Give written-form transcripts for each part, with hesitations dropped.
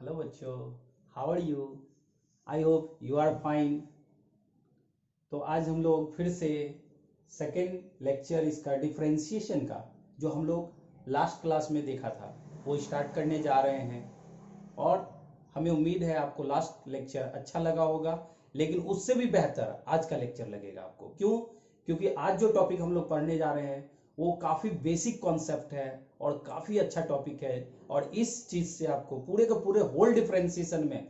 Hello बच्चों, how are you? I hope you are fine. तो आज हम लोग फिर से सेकेंड लेक्चर इसका डिफरेंशिएशन का जो हम लोग लास्ट क्लास में देखा था वो स्टार्ट करने जा रहे हैं। और हमें उम्मीद है आपको लास्ट लेक्चर अच्छा लगा होगा, लेकिन उससे भी बेहतर आज का लेक्चर लगेगा आपको। क्यों? क्योंकि आज जो टॉपिक हम लोग पढ़ने जा रहे हैं वो काफ़ी बेसिक कॉन्सेप्ट है और काफ़ी अच्छा टॉपिक है। और इस चीज़ से आपको पूरे के पूरे होल डिफरेंशिएशन में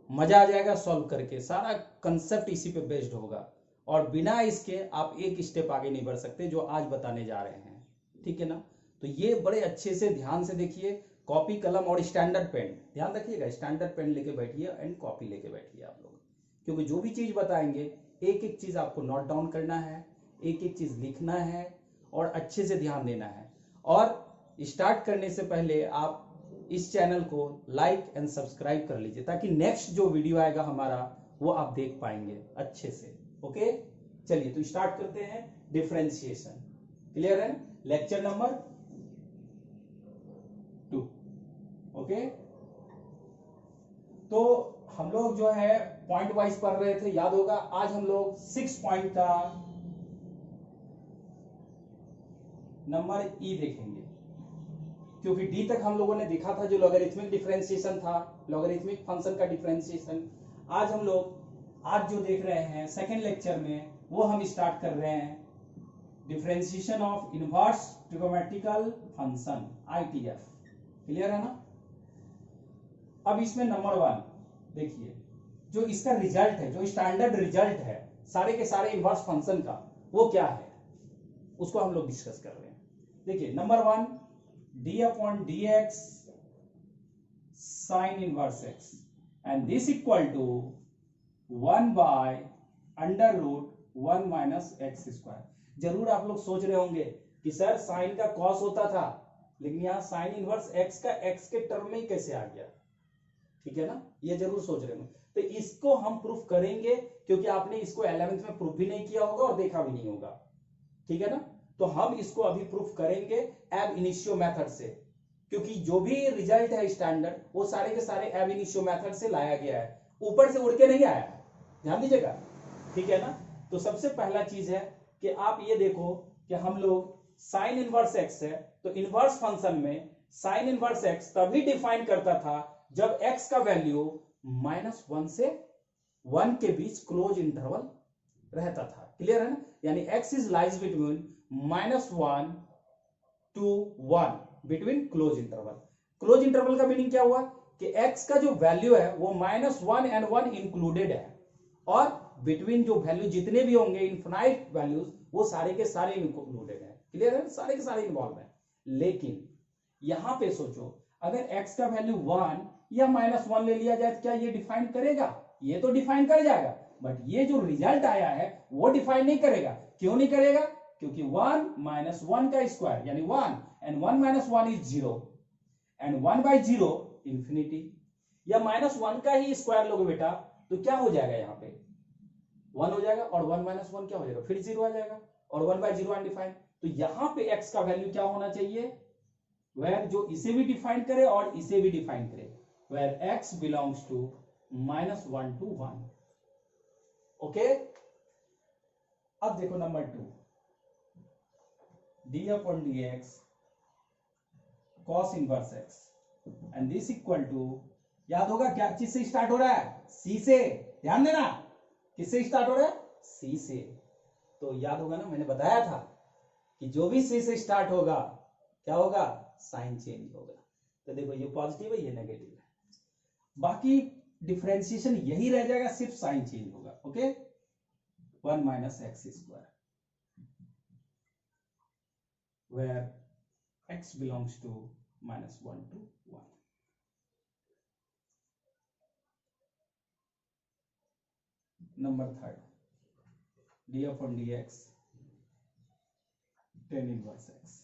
मजा आ जाएगा सॉल्व करके। सारा कंसेप्ट इसी पे बेस्ड होगा और बिना इसके आप एक स्टेप आगे नहीं बढ़ सकते जो आज बताने जा रहे हैं। ठीक है ना? तो ये बड़े अच्छे से ध्यान से देखिए। कॉपी कलम और स्टैंडर्ड पेन ध्यान रखिएगा। स्टैंडर्ड पेन लेके बैठिए एंड कॉपी लेके बैठिए आप लोग, क्योंकि जो भी चीज बताएंगे एक एक चीज आपको नोट डाउन करना है, एक एक चीज लिखना है और अच्छे से ध्यान देना है। और स्टार्ट करने से पहले आप इस चैनल को लाइक एंड सब्सक्राइब कर लीजिए ताकि नेक्स्ट जो वीडियो आएगा हमारा वो आप देख पाएंगे अच्छे से। ओके, चलिए तो स्टार्ट करते हैं डिफरेंशिएशन। क्लियर है? Lecture number 2। ओके, तो हम लोग जो है पॉइंट वाइज पढ़ रहे थे, याद होगा। आज हम लोग 6 पॉइंट का नंबर ई देखेंगे, क्योंकि डी तक हम लोगों ने देखा था जो लॉगरिथमिक डिफरेंशिएशन था, लॉगरिथमिक फंक्शन का डिफरेंशिएशन। आज हम लोग जो देख रहे हैं सेकेंड लेक्चर में वो हम स्टार्ट कर रहे हैं differentiation of inverse trigonometrical function, ITF. Clear है ना? अब इसमें नंबर 1 देखिए, जो इसका रिजल्ट है, जो स्टैंडर्ड रिजल्ट है सारे के सारे इनवर्स फंक्शन का, वो क्या है उसको हम लोग डिस्कस कर रहे हैं। देखिए number 1, d upon d x sine inverse x and this equal to 1 by under root 1 minus x square. जरूर आप लोग सोच रहे होंगे कि सर साइन का कॉस होता था, लेकिन यहाँ साइन इनवर्स एक्स का एक्स के टर्म में ही कैसे आ गया? ठीक है ना? ये जरूर सोच रहे होंगे। तो इसको हम प्रूफ करेंगे, क्योंकि आपने इसको 11th में प्रूफ भी नहीं किया होगा और देखा भी नहीं होगा। ठीक है ना? तो हम इसको अभी प्रूफ करेंगे एब इनिशियो मेथड से, क्योंकि जो भी रिजल्ट है स्टैंडर्ड वो सारे के सारे एब इनिशियो मेथड से लाया गया है, ऊपर से उड़ के नहीं आया है। ध्यान दीजिएगा। ठीक है ना? तो सबसे पहला चीज है कि आप ये देखो कि हम लोग साइन इनवर्स एक्स है, तो इनवर्स फंक्शन में साइन इनवर्स एक्स तभी डिफाइन करता था जब एक्स का वैल्यू -1 से 1 के बीच क्लोज इंटरवल रहता था। क्लियर है ना? यानी x is lies between -1 to 1 between close interval. Close interval का मीनिंग क्या हुआ कि x का जो वैल्यू है वो -1 एंड 1 इंक्लूडेड है, और बिटवीन जो वैल्यू जितने भी होंगे इनफिनाइट वैल्यूज वो सारे के सारे इंक्लूडेड है। क्लियर है? सारे के सारे इन्वॉल्व है। लेकिन यहां पे सोचो, अगर x का वैल्यू 1 या -1 ले लिया जाए तो क्या ये डिफाइन करेगा? ये तो डिफाइन कर जाएगा, बट ये जो रिजल्ट आया है वो डिफाइन नहीं करेगा। क्यों नहीं करेगा? क्योंकि 1 माइनस 1 का स्क्वायर यानी 1 and 1 minus 1 is 0 and 1 by 0 infinity. या -1 का ही स्क्वायर लोगे बेटा तो क्या हो जाएगा? यहाँ पे 1 हो जाएगा और 1 माइनस 1 क्या हो जाएगा? फिर 0 आ जाएगा और 1 बाई 0 अनडिफाइंड। तो यहाँ पे x का वैल्यू क्या होना चाहिए? वेयर जो इसे भी डिफाइन करे और इसे भी डिफाइन करे, where x belongs to -1 to 1। Okay, अब देखो number 2, d upon d x cos inverse x and this equal to, याद होगा क्या चीज से स्टार्ट हो रहा है? सी से। ध्यान देना, किससे स्टार्ट हो रहा है? सी से। तो याद होगा ना, मैंने बताया था कि जो भी सी से स्टार्ट होगा क्या होगा? साइन चेंज होगा। तो देखो ये पॉजिटिव है, ये नेगेटिव है, बाकी डिफरेंशिएशन यही रह जाएगा, सिर्फ साइन चेंज होगा। Okay, 1 minus x square where x belongs to -1 to 1। Number 3, d upon dx tan inverse x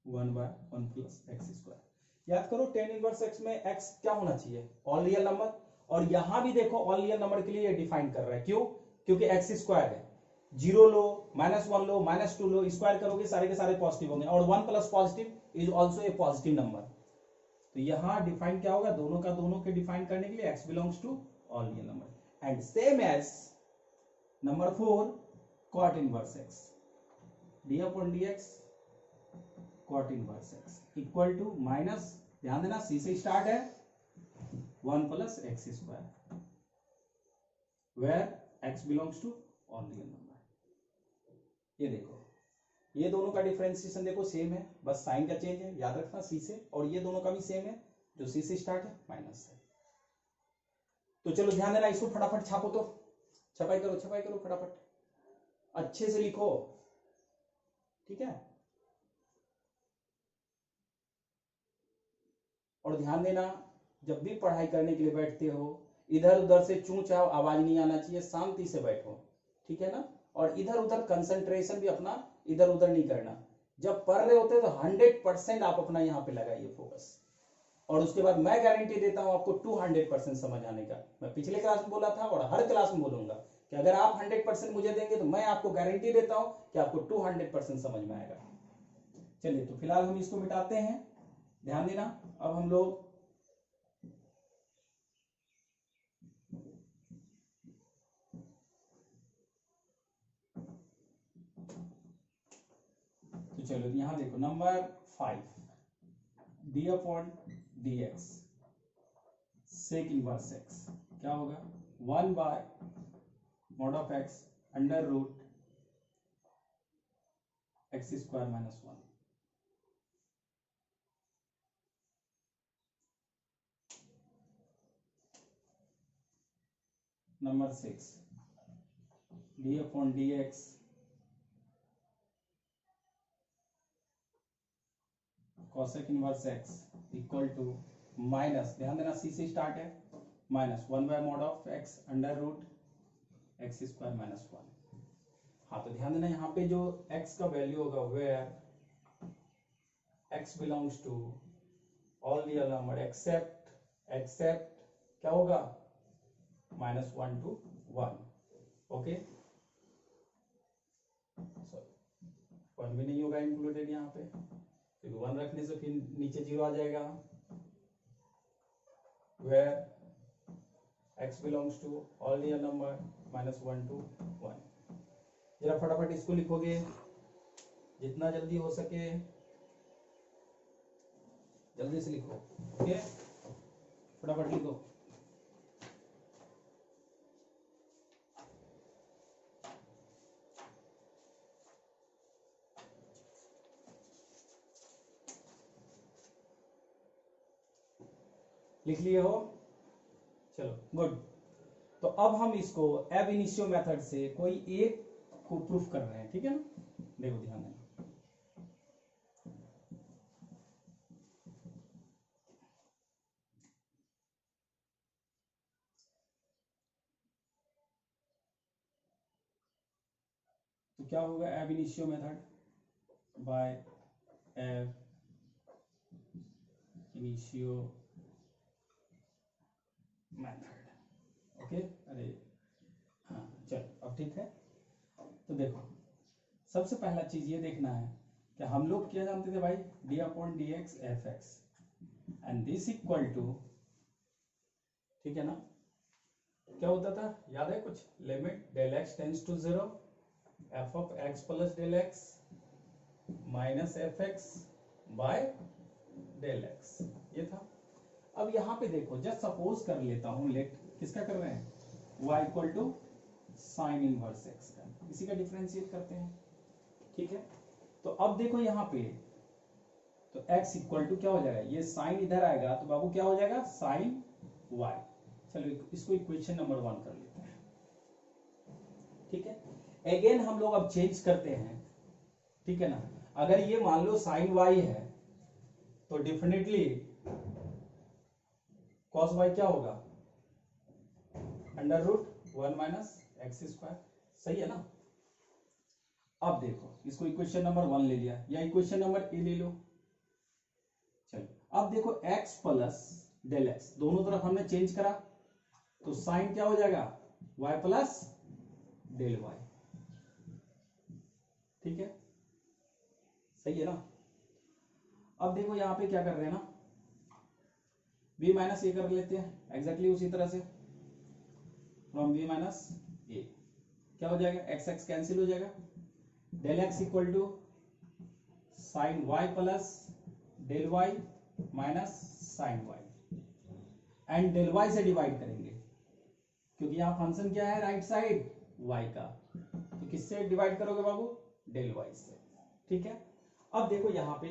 1 by 1 plus x square. याद करो tan इनवर्स x में x क्या होना चाहिए? All real number. और यहां भी देखो ऑल रियल नंबर के लिए डिफाइन कर रहा है। क्यों? क्योंकि x स्क्वायर है। जीरो लो, -1 लो, -2 लो, स्क्वायर करोगे सारे के सारे पॉजिटिव होंगे, और 1 plus positive is also a positive number. तो यहां डिफाइन क्या होगा, दोनों का दोनों के डिफाइन करने के लिए x belongs to all real number, and same as number 4 cot inverse x, d upon dx cot inverse x equal to minus, ध्यान देना c से स्टार्ट है, 1 plus x square, where x belongs to all real number. ये देखो, ये दोनों का differentiation देखो सेम है, बस साइन का चेंज है, याद रखना c से, और ये दोनों का भी सेम है, जो c से स्टार्ट है माइनस है। तो चलो ध्यान देना, इसको फटाफट छापो, तो छपाई करो फटाफट, अच्छे से लिखो, ठीक है। और ध्यान देना, जब भी पढ़ाई करने के लिए बैठते हो, इधर उधर से चूं चाव आवाज नहीं आना चाहिए, शांति से बैठो, ठीक है ना। और इधर उधर कंसंट्रेशन भी अपना इधर उधर नहीं करना, जब पढ़ रहे होते तो 100% आप अपना यहाँ पे लगाइए फोकस, और उसके बाद मैं गारंटी देता हूं आपको 200% समझ आने का। मैं पिछले क्लास में बोला था और हर क्लास में बोलूंगा कि अगर आप 100% मुझे देंगे तो मैं आपको गारंटी देता हूं कि आपको 200% समझ में आएगा। चलिए, तो फिलहाल हम इसको मिटाते हैं, ध्यान देना। अब हम लोग तो चलो यहां देखो, number 5 d upon d x sec inverse x क्या होगा, 1 by mod of x under root x square minus 1। Number 6 d upon d x cosec inverse x equal to minus, ध्यान देना c से स्टार्ट है, -1 by mod of x under root x square minus 1। हाँ, तो ध्यान देना यहाँ पे जो x का वैल्यू होगा, where x belongs to all real number except क्या होगा, -1 to 1, ओके। सॉरी, 1 भी नहीं होगा इंक्लूडेड यहाँ पे, क्योंकि 1 रखने से फिर नीचे 0 आ जाएगा, where x belongs to all real number -1 to 1। जरा फटाफट इसको लिखोगे, जितना जल्दी हो सके जल्दी से लिखो, ओके, फटाफट लिखो। लिख लिए हो, चलो गुड। तो अब हम इसको एब इनिशियो मेथड से कोई एक को प्रूफ कर रहे हैं, ठीक है ना। देखो ध्यान देना, तो क्या होगा, एब इनिशियो मेथड बाय एब इनिशियो मेथड, ओके। अरे हाँ, चलो अब ठीक है। तो देखो, सबसे पहला चीज ये देखना है कि हम लोग क्या जानते थे भाई, d upon d x f x and this equal to, ठीक है ना, क्या होता था, याद है कुछ, limit del x tends to 0 f of x plus del x minus f x by del x, ये था। अब यहाँ पे देखो, जस्ट सपोज कर लेता हूं, लेट किसका कर रहे हैं, y equal to sine inverse x का, इसी का डिफरेंशिएट करते हैं, ठीक है। तो अब देखो यहाँ पे, तो x इक्वल टू क्या हो जाएगा, ये साइन इधर आएगा तो बाबू क्या हो जाएगा, साइन y। चलो इसको इक्वेशन नंबर 1 कर लेते हैं, ठीक है। अगेन हम लोग अब चेंज करते हैं, ठीक है ना। अगर ये मान लो साइन y है तो डेफिनेटली cos y क्या होगा, under root 1 minus x square, सही है ना। अब देखो, इसको इक्वेशन नंबर 1 ले लिया, या इक्वेशन नंबर ए ले लो। चलो अब देखो, x प्लस डेल एक्स दोनों तरफ हमने चेंज करा, तो साइन क्या हो जाएगा, y प्लस डेल y, ठीक है, सही है ना। अब देखो यहाँ पे क्या कर रहे हैं ना, b माइनस ए कर लेते हैं एग्जैक्टली उसी तरह से, फ्रॉम b माइनस ए क्या हो जाएगा, एक्स एक्स कैंसिल हो जाएगा, del x equal to sine y plus del y minus sine y, and del y से डिवाइड करेंगे क्योंकि यहाँ फंक्शन क्या है राइट साइड वाई का, तो किससे डिवाइड करोगे बाबू, डेल वाई से, ठीक है। अब देखो यहाँ पे,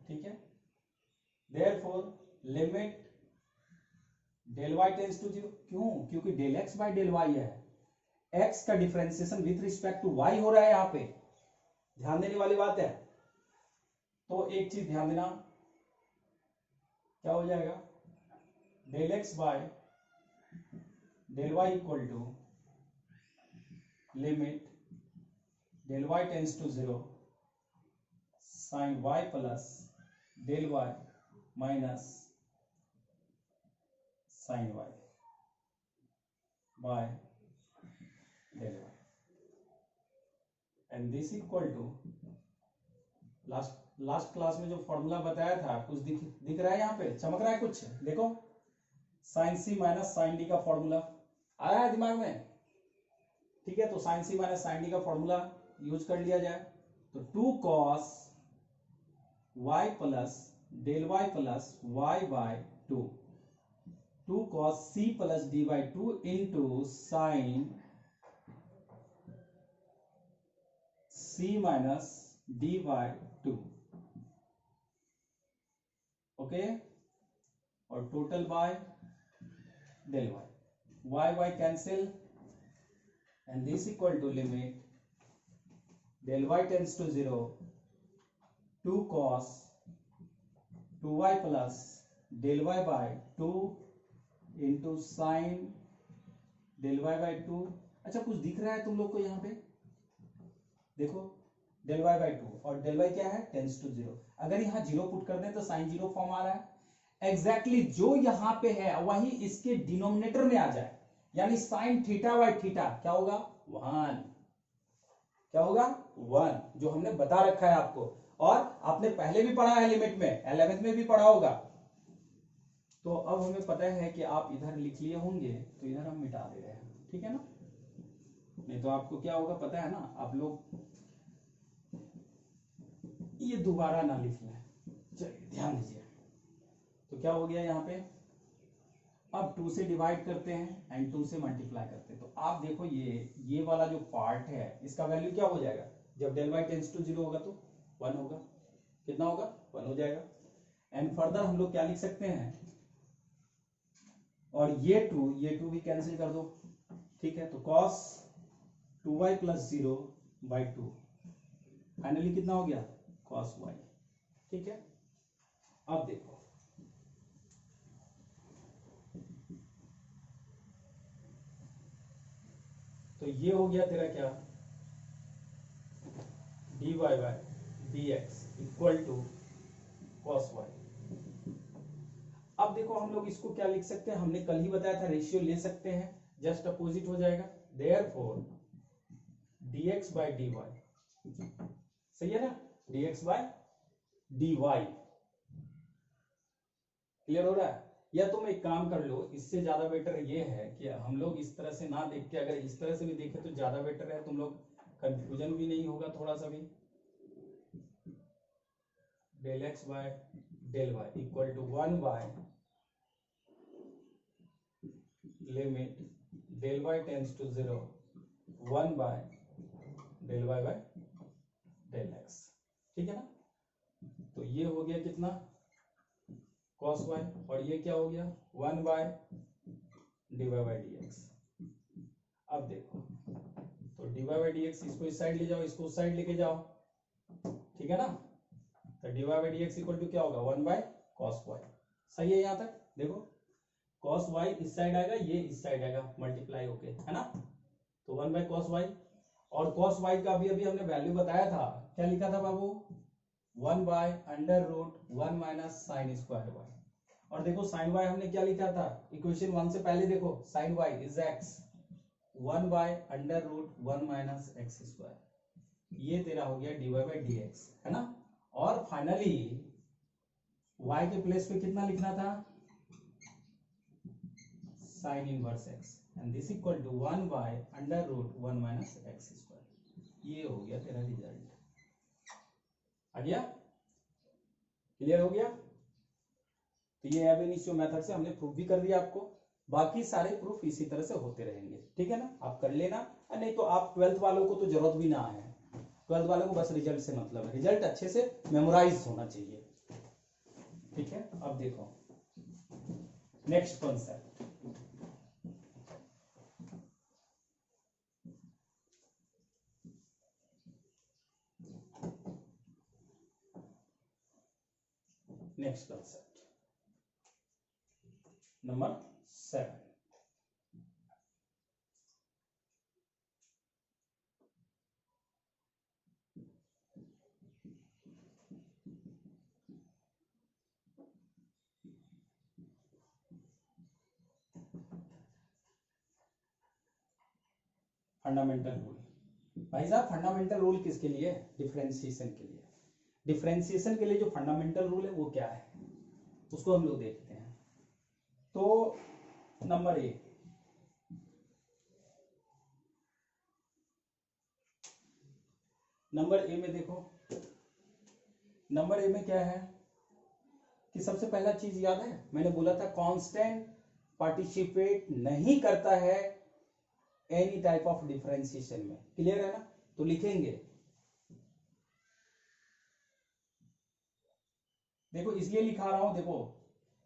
ठीक है, therefore limit del y tends to 0, क्यों, क्योंकि del x by del y है, एक्स का differentiation with respect to y हो रहा है, यहाँ पे ध्यान देने वाली बात है। तो एक चीज ध्यान देना, क्या हो जाएगा, del x by del y equal to limit del y tends to 0 sine y plus del y minus sine y by del y, and this equal to last class में जो फॉर्मूला बताया था कुछ दिख रहा है, यहाँ पे चमक रहा है कुछ, देखो sine c minus sine d का फॉर्मूला आ रहा है दिमाग में, ठीक है। तो sine c minus sine d का फॉर्मूला यूज कर लिया जाए, तो 2 cos y plus del y plus y by 2 cos c plus d by 2 into sine c minus d by 2, okay, और total by del y, y cancel, and this equal to limit del y tends to 0 2 cos 2y plus del y by 2 into sine del y by 2। अच्छा कुछ दिख रहा है तुम लोग को यहाँ पे, देखो डेल वाई बाय 2 और डेल वाई क्या है टेंड्स टू 0, अगर यहाँ 0 पुट कर दें तो साइन 0 फॉर्म आ रहा है, एग्जैक्टली जो यहाँ पे है वही इसके डिनोमिनेटर में आ जाए, यानी साइन थीटा बाय थीटा क्या होगा 1, क्या होगा 1, जो हमने बता रखा है आपको, और आपने पहले भी पढ़ा है लिमिट में, 11th में भी पढ़ा होगा। तो अब हमें पता है कि आप इधर लिख लिए होंगे, तो इधर हम मिटा दे रहे हैं, ठीक है ना, नहीं तो आपको क्या होगा पता है ना, आप लोग ये दोबारा ना लिख लें, चलिए ध्यान दीजिए। तो क्या हो गया यहाँ पे, अब 2 से डिवाइड करते हैं एंड 2 से मल्टीप्लाई करते हैं, तो आप देखो ये वाला जो पार्ट है इसका वैल्यू क्या हो जाएगा, जब डेल वाई टेंड्स टू 0 होगा तो 1 होगा, कितना होगा 1 हो जाएगा, एंड फर्दर हम लोग क्या लिख सकते हैं, और ये 2 भी कैंसिल कर दो, ठीक है, तो cos 2y plus 0 by 2 finally कितना हो गया cos y, ठीक है। अब देखो तो ये हो गया तेरा क्या, dy by dx equal to cos y। अब देखो हम लोग इसको क्या लिख सकते हैं, हमने कल ही बताया था रेशियो ले सकते हैं, जस्ट अपोजिट हो जाएगा, देयरफॉर dx बाय dy, सही है ना, dx बाय dy, क्लियर हो रहा है। या तुम एक काम कर लो, इससे ज्यादा बेटर ये है कि हम लोग इस तरह से ना देख के अगर इस तरह से भी देखें तो ज्यादा बेटर है, तुम लोग कंफ्यूजन भी नहीं होगा थोड़ा सा भी, del x by del y equal to 1 by limit del y tends to 0 1 by del y by del x, ठीक है ना। तो ये हो गया कितना cos y, और ये क्या हो गया 1 बाय dy बाय dx। अब देखो तो dy बाय dx, इसको इस साइड ले जाओ, इसको उस साइड लेके जाओ, ठीक है ना, तो dy by dx equal to क्या होगा 1 बाय cos y, सही है यहाँ तक, देखो cos y इस साइड आएगा, ये इस साइड आएगा, मल्टीप्लाई होके, है ना, तो 1 बाय cos y, और cos y का अभी हमने वैल्यू बताया था, क्या लिखा था बाबू 1 by under root 1 minus sine square y, और देखो साइन y हमने क्या लिखा था इक्वेशन 1 से पहले, देखो sine y is x 1 by under root 1 minus x square, ये तेरा हो गया dy बाई डी एक्स, है ना। और फाइनली y के प्लेस पे कितना लिखना था, sine inverse x, and this equal to 1 by under root 1 minus x square. ये हो गया तेरा रिजल्ट। आ गया, क्लियर हो गया। तो ये अब इनिशियो मेथड से हमने प्रूफ भी कर दिया आपको, बाकी सारे प्रूफ इसी तरह से होते रहेंगे, ठीक है ना। आप कर लेना, नहीं तो आप 12th वालों को तो जरूरत भी ना है, 12th वालों को बस रिजल्ट से मतलब है, रिजल्ट अच्छे से मेमोराइज होना चाहिए, ठीक है। अब देखो next concept, next concept number 7। Fundamental rule. भाई साहब फंडामेंटल रूल किसके लिए, डिफरेंशिएशन के लिए। डिफरेंशिएशन के लिए जो फंडामेंटल रूल है वो क्या है, उसको हम लोग देखते हैं। तो नंबर ए, नंबर ए में देखो, नंबर ए में क्या है कि सबसे पहला चीज याद है, मैंने बोला था कांस्टेंट पार्टिसिपेट नहीं करता है एनी टाइप ऑफ डिफरेंशिएशन में, क्लियर है ना। तो लिखेंगे, देखो इसलिए लिखा रहा हूं, देखो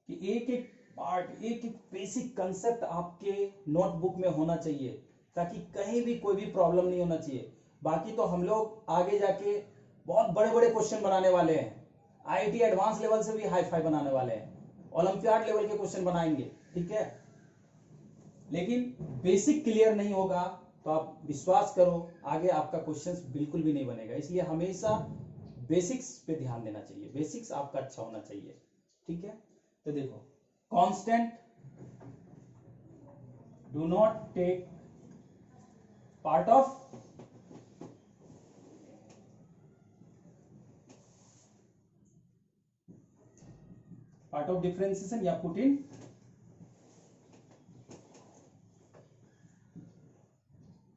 कि एक एक पार्ट, एक एक बेसिक कंसेप्ट आपके नोटबुक में होना चाहिए, ताकि कहीं भी कोई भी प्रॉब्लम नहीं होना चाहिए। बाकी तो हम लोग आगे जाके बहुत बड़े बड़े क्वेश्चन बनाने वाले हैं, आईआईटी एडवांस लेवल से भी हाई फाई बनाने वाले हैं, ओलंपियाड लेवल के क्वेश्चन बनाएंगे, ठीक है। लेकिन बेसिक क्लियर नहीं होगा तो आप विश्वास करो आगे आपका क्वेश्चन बिल्कुल भी नहीं बनेगा। इसलिए हमेशा बेसिक्स पे ध्यान देना चाहिए, बेसिक्स आपका अच्छा होना चाहिए, ठीक है। तो देखो constant do not take part of differentiation या पुट इन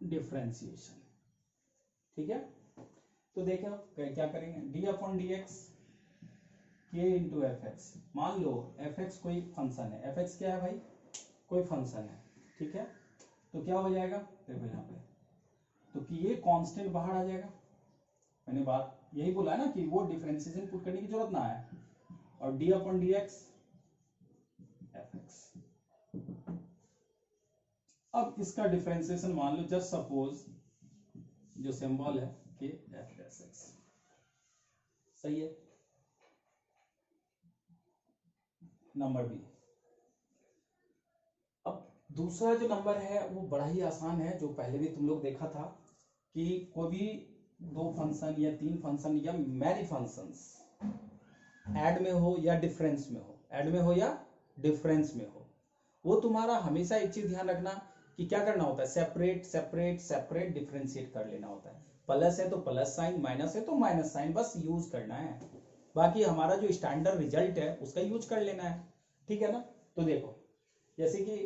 डिफरेंशिएशन, ठीक है। तो देखो क्या करेंगे, डी अपॉन डी एक्स के इंटू एफ एक्स। मान लो एफ एक्स कोई फंक्शन है, एफ एक्स क्या है भाई, कोई फंक्शन है, ठीक है। तो क्या हो जाएगा, देखो यहाँ पे, तो कि ये कांस्टेंट बाहर आ जाएगा, मैंने बात यही बोला है ना कि वो डिफरेंशिएशन पुट करने की जरूरत ना है, और D upon d x f x. अब इसका डिफरेंशिएशन मान लो, जस्ट सपोज जो सिंबल है कि एफ डैश एक्स, सही है। नंबर बी, अब दूसरा जो नंबर है वो बड़ा ही आसान है, जो पहले भी तुम लोग देखा था कि कोई भी दो फंक्शन या तीन फंक्शन या मैनी फंक्शंस ऐड में हो या डिफरेंस में हो, ऐड में हो या डिफरेंस में हो, वो तुम्हारा हमेशा एक चीज ध्यान रखना कि क्या करना होता है, सेपरेट सेपरेट सेपरेट डिफरेंशिएट कर लेना होता है। प्लस है तो प्लस साइन, माइनस है तो माइनस साइन, बस यूज करना है। बाकी हमारा जो स्टैंडर्ड रिजल्ट है उसका यूज कर लेना है, ठीक है ना। तो देखो जैसे कि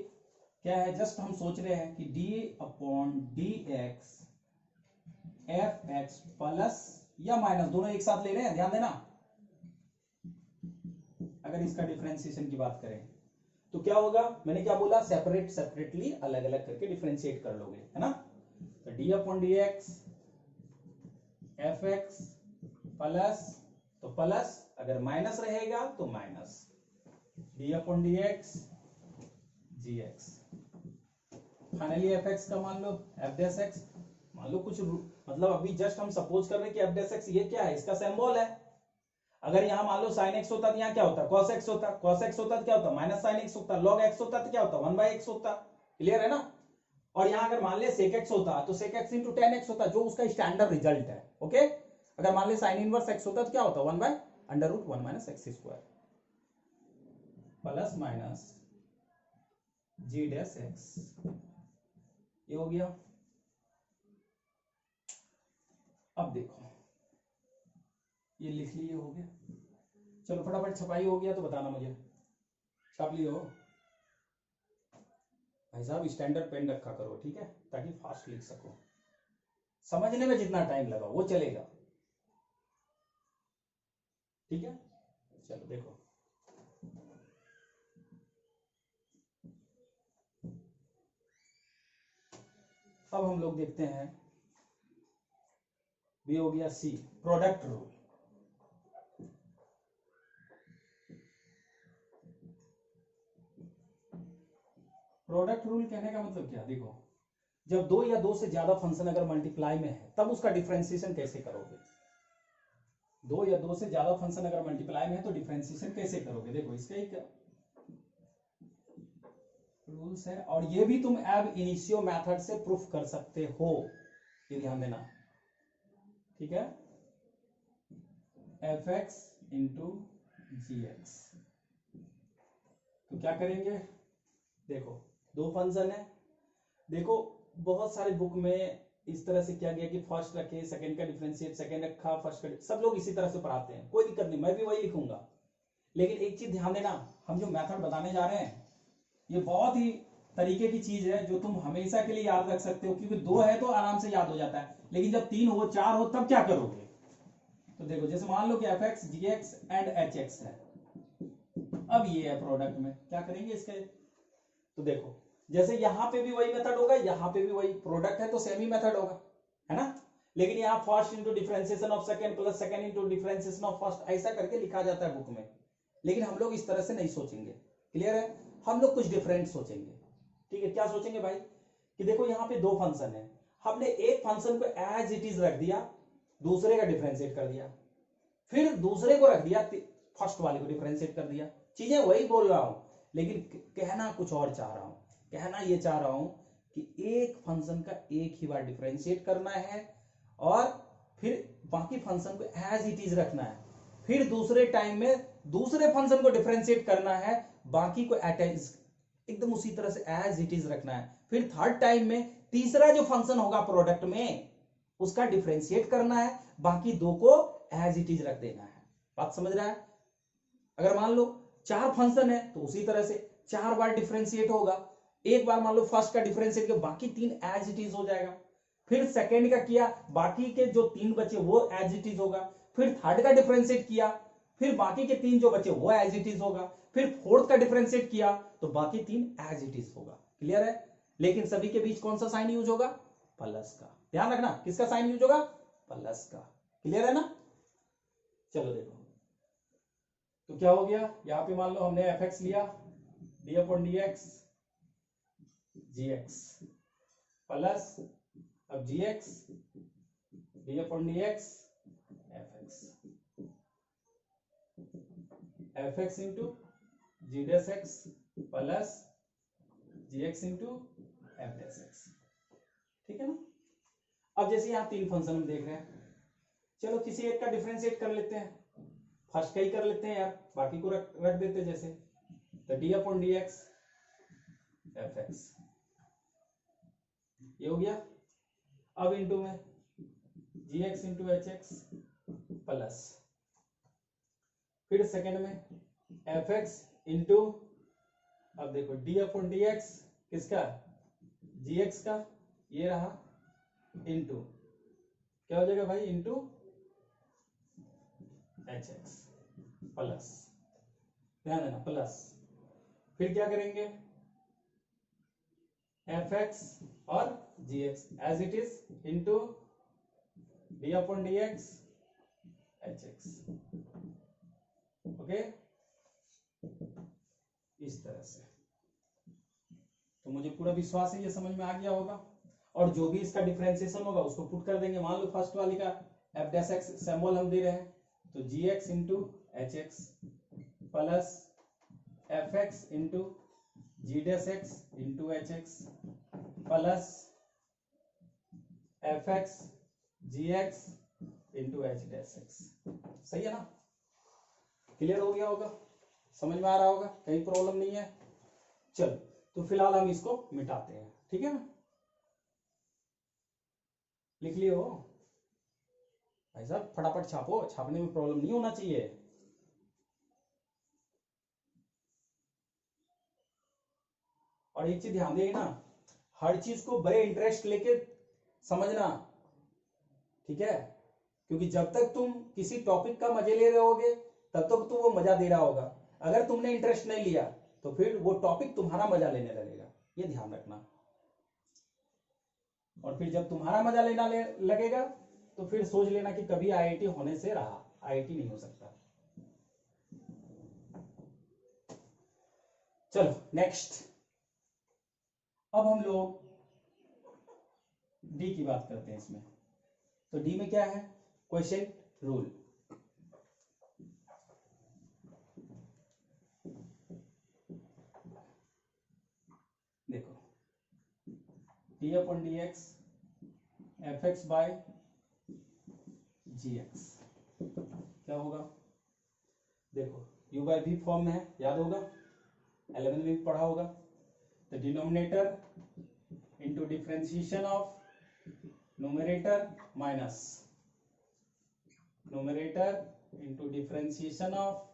क्या है, जस्ट हम सोच रहे हैं कि D upon d x f x plus या माइनस, दोनों एक साथ ले रहे हैं, ध्यान देना। अगर इसका डिफरेंशिएशन की बात करें तो क्या होगा, मैंने क्या बोला, सेपरेट सेपरेटली अलग अलग करके डिफरेंशिएट कर लोगे, है ना। तो d upon d x f x plus, तो प्लस, अगर माइनस रहेगा तो minus, d upon d x g x. Finally f x का मान लो एफ डैश एक्स, मान लो कुछ मतलब अभी जस्ट हम सपोज कर रहे हैं कि एफ डैश एक्स ये क्या है, इसका सिंबल है। अगर यहाँ मान लो साइन एक्स होता तो यहाँ क्या होता, कॉस एक्स होता, कॉस एक्स होता तो क्या होता, माइनस साइन एक्स होता, लॉग एक्स होता तो क्या होता, 1/x होता, क्लियर है ना। और यहाँ अगर मान ले सेक एक्स होता तो sec x into tan x होता, जो उसका स्टैंडर्ड रिजल्ट है, ओके। अगर मान ले साइन इनवर्स एक्स होता तो क्या होता, 1/√1 minus x square plus minus g dash x ये हो गया। अब देखो ये लिख लिए, हो गया। चलो फटाफट छपाई हो गया तो बताना मुझे, छाप लिए हो भाई साहब? स्टैंडर्ड पेन रखा करो, ठीक है, ताकि फास्ट लिख सको। समझने में जितना टाइम लगा वो चलेगा, ठीक है। चलो देखो, अब हम लोग देखते हैं, बी हो गया सी, प्रोडक्ट रूल। प्रोडक्ट रूल कहने का मतलब क्या, देखो जब दो या दो से ज्यादा फंक्शन अगर मल्टीप्लाई में है तब उसका डिफरेंशिएशन कैसे करोगे। दो या दो से ज्यादा फंक्शन अगर मल्टीप्लाई में है तो डिफरेंशिएशन कैसे करोगे। देखो इसका एक रूल्स है, और ये भी तुम एब इनिशियो मेथड से प्रूफ कर सकते हो, ये ध्यान देना, ठीक है। एफ एक्स इंटू जी एक्स, तो क्या करेंगे, देखो दो फंक्शन है, देखो बहुत सारे बुक में इस तरह से किया गया कि फर्स्ट रखे सेकंड का डिफरेंशिएट, सेकंड रखा फर्स्ट का, सब लोग इसी तरह से पढ़ाते हैं, कोई दिक्कत नहीं, मैं भी वही लिखूंगा। लेकिन एक चीज ध्यान देना, हम जो मेथड बताने जा रहे हैं ये बहुत ही तरीके की चीज है जो तुम हमेशा के लिए याद रख सकते हो, क्योंकि दो है तो आराम से याद हो जाता है, लेकिन जब तीन हो चार हो तब क्या करोगे। तो देखो जैसे मान लो कि f x g x and h x है, अब ये है प्रोडक्ट में, क्या करेंगे इसके, तो देखो जैसे यहां पे भी वही मेथड होगा, यहां पे भी वही, प्रोडक्ट है तो सेम ही मेथड होगा, है ना। लेकिन यहाँ first into differentiation of second plus second into differentiation of first, ऐसा करके लिखा जाता है बुक में, लेकिन हम लोग इस तरह से नहीं सोचेंगे, क्लियर है। हम लोग कुछ डिफरेंट सोचेंगे, ठीक है। क्या सोचेंगे भाई, कि देखो यहाँ पे दो फंक्शन है, हमने एक फंक्शन को एज इट इज रख दिया, दूसरे का डिफरेंशिएट कर दिया, फिर दूसरे को रख दिया, फर्स्ट वाले को डिफरेंशिएट कर दिया, चीजें वही बोल रहा हूं, लेकिन कहना कुछ और चाह रहा हूं। कहना ये चाह रहा हूं कि एक फंक्शन का एक ही बार डिफरेंशिएट करना है और फिर बाकी फंक्शन को एज इट इज रखना है, फिर दूसरे टाइम में दूसरे फंक्शन को डिफरेंशिएट करना है, बाकी को एकदम उसी तरह से एज इट इज रखना है, फिर थर्ड टाइम में तीसरा जो फंक्शन होगा प्रोडक्ट में उसका डिफरेंशिएट करना है, बाकी दो को एज इट इज रख देना है। बात समझ रहा है। अगर मान लो चार फंक्शन है तो उसी तरह से चार बार डिफरेंशिएट होगा, एक बार मान लो फर्स्ट का डिफरेंशिएट किया, बाकी तीन एज इट इज हो जाएगा, फिर सेकेंड का किया, बाकी के जो तीन बचे वो एज इट इज होगा, फिर थर्ड का डिफरेंशिएट किया, फिर बाकी के तीन जो बचे वो एज इट इज होगा, फिर फोर्थ का डिफरेंशिएट किया तो बाकी तीन एज इट इज होगा, क्लियर है। लेकिन सभी के बीच कौन सा साइन यूज होगा, प्लस का, ध्यान रखना किसका साइन यूज होगा, प्लस का, क्लियर है ना। चलो देखो, तो क्या हो गया, यहां पे मान लो हमने एफ एक्स लिया, d upon d x g x plus, अब g x d upon d x f x into g dash x plus g x into f dash x, ठीक है ना। अब जैसे यहाँ तीन फंक्शन हम देख रहे हैं, चलो किसी एक का डिफरेंशिएट कर लेते हैं, फर्स्ट का ही कर लेते हैं यार, बाकी को रख देते हैं, जैसे तो d upon d x f x, ये हो गया। अब इंटू में g x into h x plus, फिर सेकेंड में एफ एक्स इंटू, अब देखो डी अपॉन डी एक्स किसका, जी एक्स का, ये रहा, इंटू क्या हो जाएगा भाई, इंटू एच एक्स प्लस, ध्यान देना प्लस, फिर क्या करेंगे एफ एक्स और g x as it is into d upon d x h x, okay, इस तरह से। तो मुझे पूरा विश्वास है ये समझ में आ गया होगा, और जो भी इसका डिफरेंशिएशन होगा उसको पुट कर देंगे। मान लो फर्स्ट वाली का एफ डैश एक्स सिंबल हम दे रहे हैं, तो g x into h x plus f x into g dash x into h x plus f x g x into h dash x, सही है ना, क्लियर हो गया होगा, समझ में आ रहा होगा, कहीं प्रॉब्लम नहीं है। चलो तो फिलहाल हम इसको मिटाते हैं, ठीक है ना। लिख लिए हो भाई साहब, फटाफट छापो, छापने में प्रॉब्लम नहीं होना चाहिए। और एक चीज ध्यान देना, हर चीज को बड़े इंटरेस्ट लेके समझना, ठीक है, क्योंकि जब तक तुम किसी टॉपिक का मजे ले रहे होगे तब तक तो वो मजा दे रहा होगा। अगर तुमने इंटरेस्ट नहीं लिया तो फिर वो टॉपिक तुम्हारा मजा लेने लगेगा, ये ध्यान रखना। और फिर जब तुम्हारा मजा लेना लगेगा तो फिर सोच लेना कि कभी आईआईटी होने से रहा, आईआईटी नहीं हो सकता। चलो नेक्स्ट, अब हम लोग डी की बात करते हैं इसमें। तो डी में क्या है, क्वेश्चन रूल। देखो d upon d x f x by g x क्या होगा, देखो यू बाय वी फॉर्म में है, याद होगा 11 में भी पढ़ा होगा। तो denominator into differentiation of numerator minus numerator into differentiation of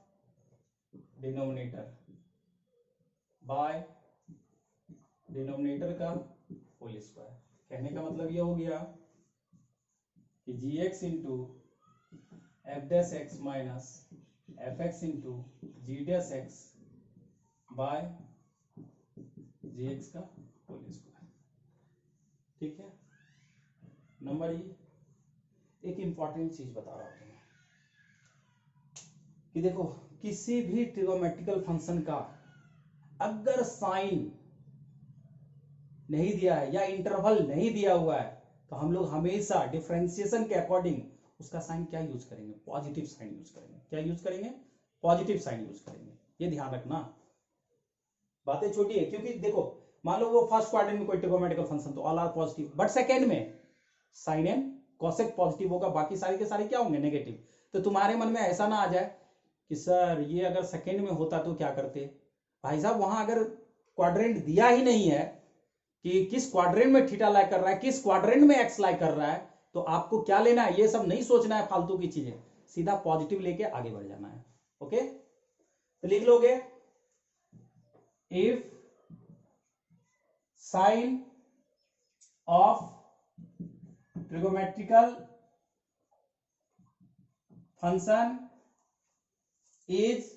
denominator by denominator का होल स्क्वायर। कहने का मतलब ये हो गया कि g x into f dash x minus f x into g dash x by g x का whole square. ठीक है, नंबर ई, एक इंपॉर्टेंट चीज बता रहा हूं कि देखो किसी भी ट्रिगोमेट्रिकल फंक्शन का अगर साइन नहीं दिया है या इंटरवल नहीं दिया हुआ है तो हम लोग हमेशा डिफरेंशिएशन के अकॉर्डिंग उसका साइन क्या यूज करेंगे, पॉजिटिव साइन यूज करेंगे। क्या यूज करेंगे, पॉजिटिव साइन यूज करेंगे, ये ध्यान रखना। बातें छोटी है क्योंकि देखो मान लो वो फर्स्ट क्वाड्रेंट में कोई ट्रिगोमेट्रिकल फंक्शन तो all are positive, but second में साइन एंड कॉसेक पॉजिटिव होगा, बाकी सारे के सारे क्या होंगे, नेगेटिव। तो तुम्हारे मन में ऐसा ना आ जाए कि सर ये अगर सेकंड में होता तो क्या करते। भाई साहब वहां अगर क्वाड्रेंट दिया ही नहीं है कि किस क्वाड्रेंट में थीटा लाई कर रहा है, किस क्वाड्रेंट में एक्स लाई कर रहा है, तो आपको क्या लेना है, ये सब नहीं सोचना है फालतू की चीजें, सीधा पॉजिटिव लेके आगे बढ़ जाना है। ओके, तो लिख लोगे if sign of trigonometrical function is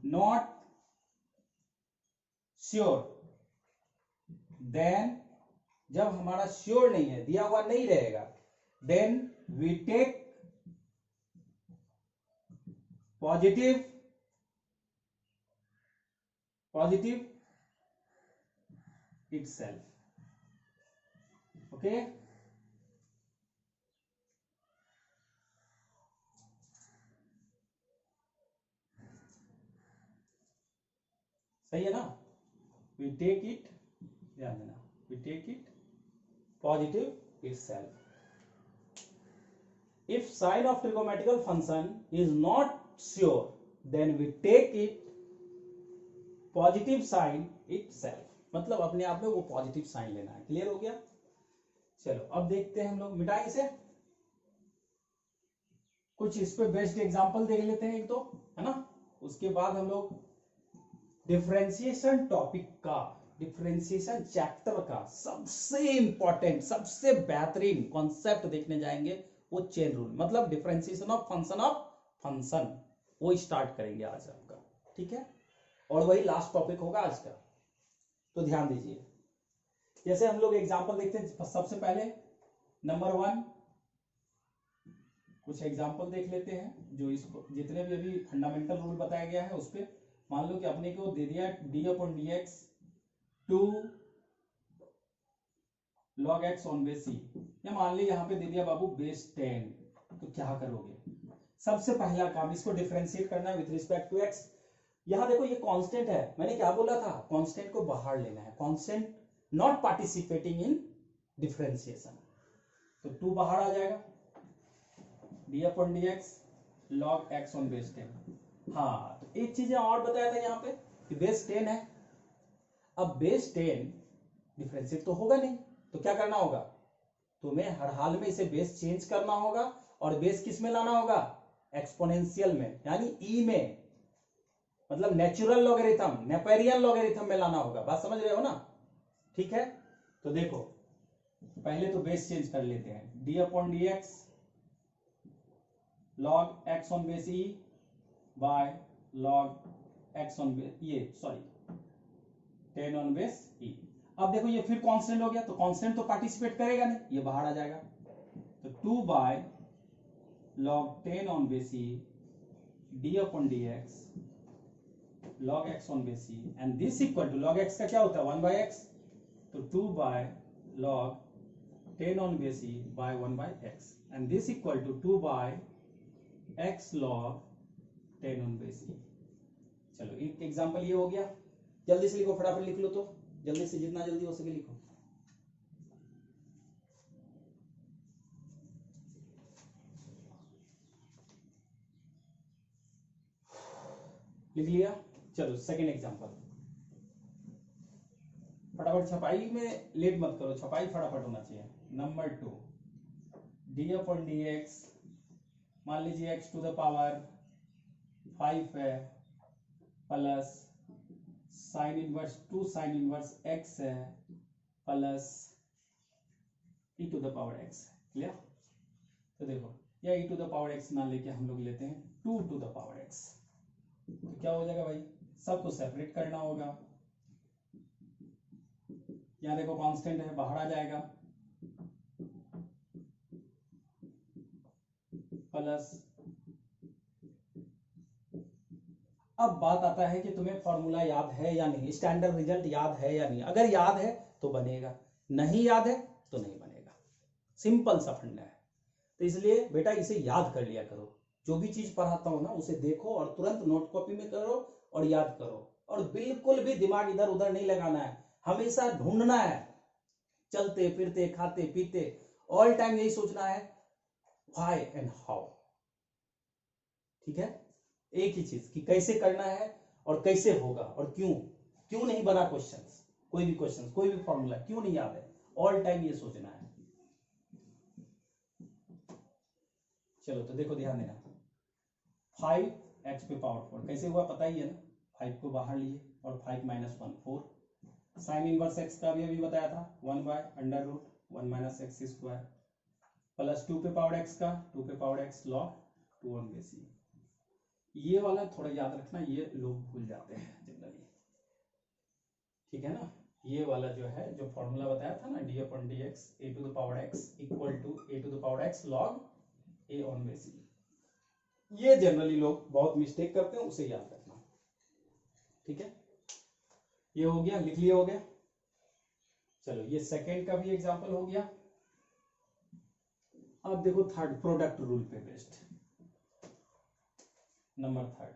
not sure, then जब हमारा श्योर नहीं है, दिया हुआ नहीं रहेगा, then we take positive itself. Okay, सही है ना, we take it, ध्यान देना, we take it positive itself. If sign of trigonometrical function is not sure, then we take it positive sine itself, मतलब अपने आप में वो पॉजिटिव साइन लेना है। क्लियर हो गया, चलो अब देखते हैं हम लोग, मिटाएं इसे, कुछ इस पे बेस्ड एग्जांपल देख लेते हैं एक दो, है ना। उसके बाद हम लोग डिफरेंशिएशन टॉपिक का, डिफरेंशिएशन चैप्टर का सबसे इंपॉर्टेंट, सबसे बेहतरीन कॉन्सेप्ट देखने जाएंगे, वो चेन रूल, मतलब डिफरेंशिएशन ऑफ फंक्शन, वो स्टार्ट करेंगे आज आपका। ठीक है, और वही लास्ट टॉपिक होगा आज का, तो ध्यान दीजिए। जैसे हम लोग एग्जांपल देखते हैं, सबसे पहले नंबर 1 कुछ एग्जांपल देख लेते हैं, जो इसको जितने भी अभी फंडामेंटल रूल बताया गया है उस पर। मान लो कि अपने को दे दिया d upon d x 2 log x on base c, या मान ली यहाँ पे दे दिया बाबू बेस 10, तो क्या करोगे, सबसे पहला काम इसको डिफरेंशिएट करना है विथ रिस्पेक्ट टू x। यहां देखो ये कांस्टेंट है, मैंने क्या बोला था, कांस्टेंट को बाहर लेना है, constant not participating in differentiation, तो 2 बाहर आ जाएगा, D upon d x log x on base 10। हाँ, एक चीज और बताया था यहाँ पे कि बेस 10 है। अब बेस 10 डिफरेंशिएट तो होगा नहीं, तो क्या करना होगा, तुम्हें हर हाल में इसे बेस चेंज करना होगा, और बेस किस में लाना होगा, एक्सपोनेंशियल में, यानी ई में, मतलब नेचुरल लॉगरिथम, नेपेरियन लॉगरिथम में लाना होगा। बात समझ रहे हो ना? ठीक है, तो देखो पहले तो बेस चेंज कर लेते हैं, D upon d x log x on base E by log x on base, ये सॉरी 10 ऑन बेस ई। अब देखो ये फिर कांस्टेंट हो गया, तो कांस्टेंट तो पार्टिसिपेट करेगा नहीं, ये बाहर आ जाएगा, तो 2 bye log 10 on base e d upon dx log x on base e, and this equal to log x का क्या होता है 1 by x, तो 2 by log 10 on base e by 1 by x, and this equal to 2 by x log 10 on base e। चलो एक example ये हो गया, जल्दी से लिखो, फटाफट लिख लो, तो जल्दी से जितना जल्दी हो सके लिखो। लिख लिया? चलो सेकंड एग्जांपल, फटाफट, छपाई में लेट मत करो, छपाई फटाफट होना चाहिए। Number 2 d upon d x, मान लीजिए एक्स टू द पावर 5 है, plus sine inverse 2 sine inverse x है, plus e to the power x. Clear? तो देखो या e to the power x ना लेके हम लोग लेते हैं 2 टू द पावर एक्स, तो क्या हो जाएगा भाई, सबको सेपरेट करना होगा, यहां देखो कांस्टेंट है, बाहर आ जाएगा, प्लस। अब बात आता है कि तुम्हें फॉर्मूला याद है या नहीं, स्टैंडर्ड रिजल्ट याद है या नहीं। अगर याद है तो बनेगा, नहीं याद है तो नहीं बनेगा, सिंपल सा फंडा है। तो इसलिए बेटा इसे याद कर लिया करो, जो भी चीज पढ़ाता हूं ना उसे देखो और तुरंत नोट कॉपी में करो और याद करो, और बिल्कुल भी दिमाग इधर उधर नहीं लगाना है, हमेशा ढूंढना है, चलते फिरते खाते पीते ऑल टाइम यही सोचना है, व्हाई एंड हाउ। ठीक है, एक ही चीज कि कैसे करना है और कैसे होगा और क्यों, क्यों नहीं बना क्वेश्चंस, कोई भी क्वेश्चंस, कोई भी फॉर्मूला क्यों नहीं याद है, ऑल टाइम ये सोचना है। चलो तो देखो ध्यान देना, 5x पे पावर 4 कैसे हुआ पता ही है ना, 5 को बाहर लिए और 5 माइनस 1 4, साइन इनवर्स x का भी अभी बताया था 1 by under root 1 minus x square, plus 2 पे पावर x का 2 पे power x log 2 on base e. ये वाला थोड़ा याद रखना, ये लोग भूल जाते हैं जनरली, ठीक है ना। ये वाला जो है, जो फॉर्मूला बताया था ना, d upon d x a to the power x equal to a to the power x log a on base e, ये जनरली लोग बहुत मिस्टेक करते हैं, उसे याद रखना। ठीक है, ये हो गया, लिख लिया, हो गया। चलो ये सेकेंड का भी एग्जांपल हो गया। अब देखो थर्ड, प्रोडक्ट रूल पे based. Number third,